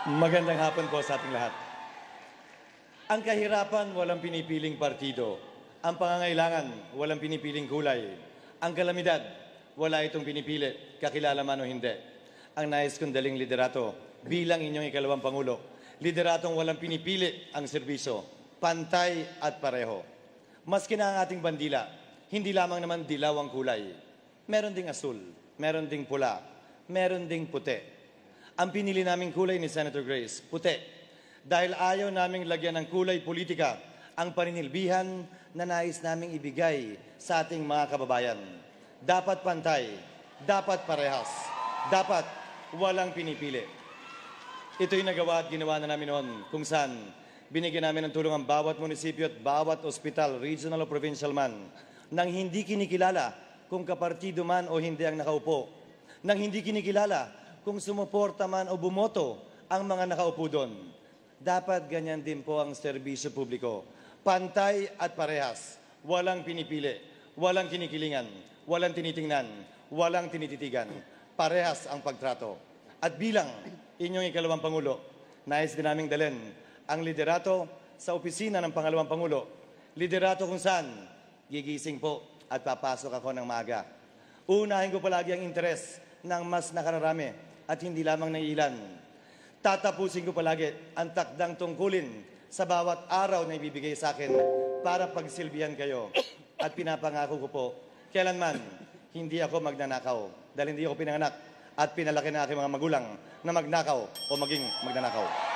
Magandang hapon po sa ating lahat. Ang kahirapan, walang pinipiling partido. Ang pangangailangan, walang pinipiling kulay. Ang kalamidad, wala itong pinipili, kakilala man o hindi. Ang nais kong daling liderato bilang inyong ikalawang Pangulo, lideratong walang pinipili ang serbisyo, pantay at pareho. Maski na ang ating bandila, hindi lamang naman dilaw ang kulay. Meron ding asul, meron ding pula, meron ding puti. Ang pinili naming kulay ni Senator Grace, puti. Dahil ayaw naming lagyan ng kulay politika ang paninilbihan na nais naming ibigay sa ating mga kababayan. Dapat pantay, dapat parehas, dapat walang pinipili. Ito'y nagawa at ginawa na namin noon kung saan binigyan namin ng tulong ang bawat munisipyo at bawat ospital, regional o provincial man, nang hindi kinikilala kung kapartido man o hindi ang nakaupo, nang hindi kinikilala kung sumuporta man o bumoto ang mga nakaupo doon. Dapat ganyan din po ang serbisyo publiko. Pantay at parehas. Walang pinipili, walang kinikilingan, walang tinitingnan, walang tinititigan. Parehas ang pagtrato. At bilang inyong ikalawang Pangulo, nais din naming dalhin ang liderato sa opisina ng pangalawang Pangulo. Liderato kung saan gigising po at papasok ako ng maaga. Unahin ko palagi ang interes ng mas nakararami at hindi lamang ng ilan. Tatapusin ko palagi ang takdang tungkulin sa bawat araw na ibibigay sa akin para pagsilbihan kayo. At pinapangako ko po, kailanman hindi ako magnanakaw dahil hindi ako pinanganak at pinalaki ng aking mga magulang na magnakaw o maging magnanakaw.